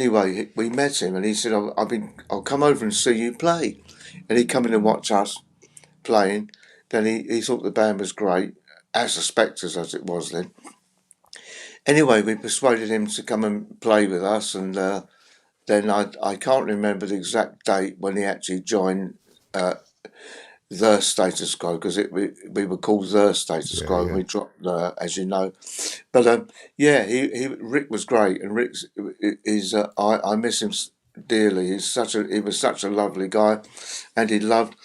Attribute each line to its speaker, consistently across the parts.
Speaker 1: anyway, we met him, and he said, I'll come over and see you play," and he come in and watch us playing. Then he thought the band was great, as the Spectres as it was then. Anyway, we persuaded him to come and play with us, and then I can't remember the exact date when he actually joined the Status Quo, because we were called the Status
Speaker 2: Yeah,
Speaker 1: Quo, and
Speaker 2: yeah.
Speaker 1: we dropped the, as you know. But yeah, Rick was great, and Rick's is I miss him dearly. He was such a lovely guy, and he loved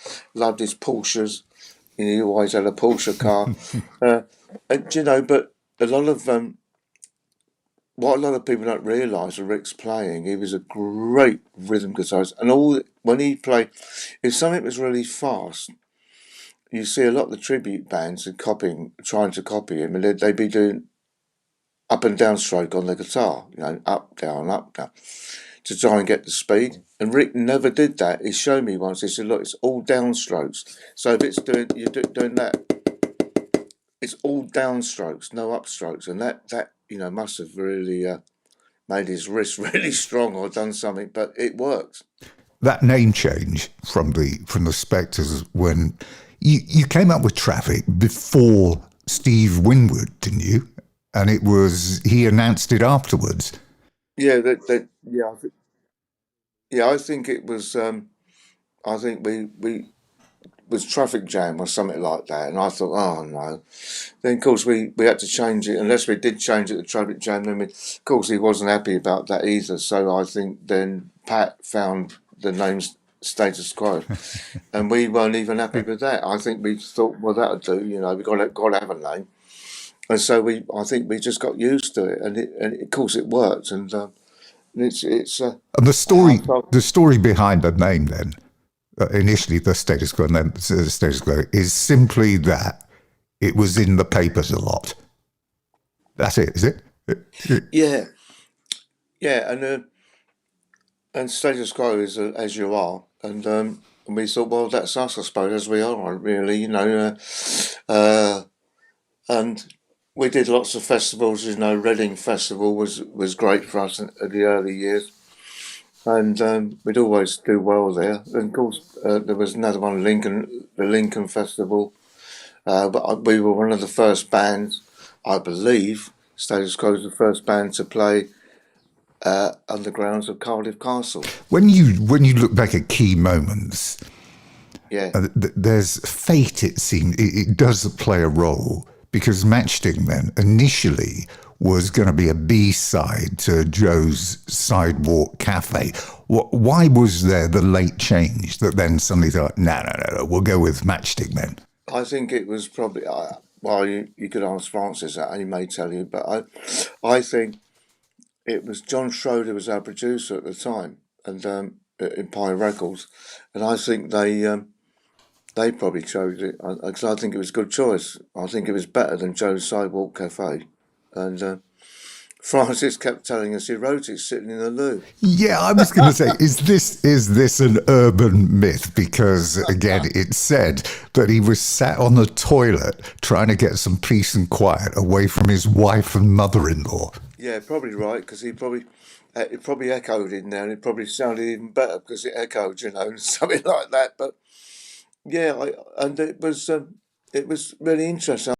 Speaker 1: his Porsches. He always had a Porsche car, and but a lot of what a lot of people don't realise of Rick's playing, he was a great rhythm guitarist, and when he played, if something was really fast, you see a lot of the tribute bands are trying to copy him, and they'd be doing up and down stroke on the guitar, up down, to try and get the speed. And Rick never did that. He showed me once. He said, "Look, it's all downstrokes. So if it's doing that, it's all downstrokes, no upstrokes." And that must have really made his wrist really strong or done something, but it worked.
Speaker 2: That name change from the Spectres, when you came up with Traffic before Steve Winwood, didn't you? And he announced it afterwards.
Speaker 1: Yeah, yeah. I think it was. I think we was Traffic Jam or something like that, and I thought, oh no. Then of course we had to change it. Unless we did change it to Traffic Jam, then of course he wasn't happy about that either. So I think then Pat found the name Status Quo, and we weren't even happy with that. I think we thought, well, that'll do. We got to have a name, and so I think we just got used to it, and of course it worked, and it's
Speaker 2: And
Speaker 1: how so.
Speaker 2: the story behind the name then, initially the Status Quo and then the Status Quo, is simply that it was in the papers a lot. That's it, is it?
Speaker 1: Yeah, yeah, and Status Quo is as you are, and we thought, well, that's us, I suppose, as we are, really, and we did lots of festivals. Reading Festival was great for us in the early years, and we'd always do well there. And of course, there was another one, the Lincoln Festival, but we were one of the first bands, I believe. Status Quo was the first band to play on the grounds of Cardiff Castle.
Speaker 2: When you look back at key moments,
Speaker 1: Yeah,
Speaker 2: there's fate. It seems it does play a role, because Matchstick Men initially was going to be a B-side to Joe's Sidewalk Cafe. Why was there the late change that then suddenly thought, no, we'll go with Matchstick Men?
Speaker 1: I think it was probably. Well, you could ask Francis that, and he may tell you, but I think it was John Schroeder was our producer at the time, and Empire Records, and I think they probably chose it because I think it was a good choice. I think it was better than Joe's Sidewalk Cafe, and Francis kept telling us he wrote it sitting in the loo.
Speaker 2: Yeah, I was going to say, is this an urban myth? Because again, it said that he was sat on the toilet trying to get some peace and quiet away from his wife and mother-in-law.
Speaker 1: Yeah, probably right, because it probably echoed in there, and it probably sounded even better because it echoed, something like that. But yeah, and it was really interesting.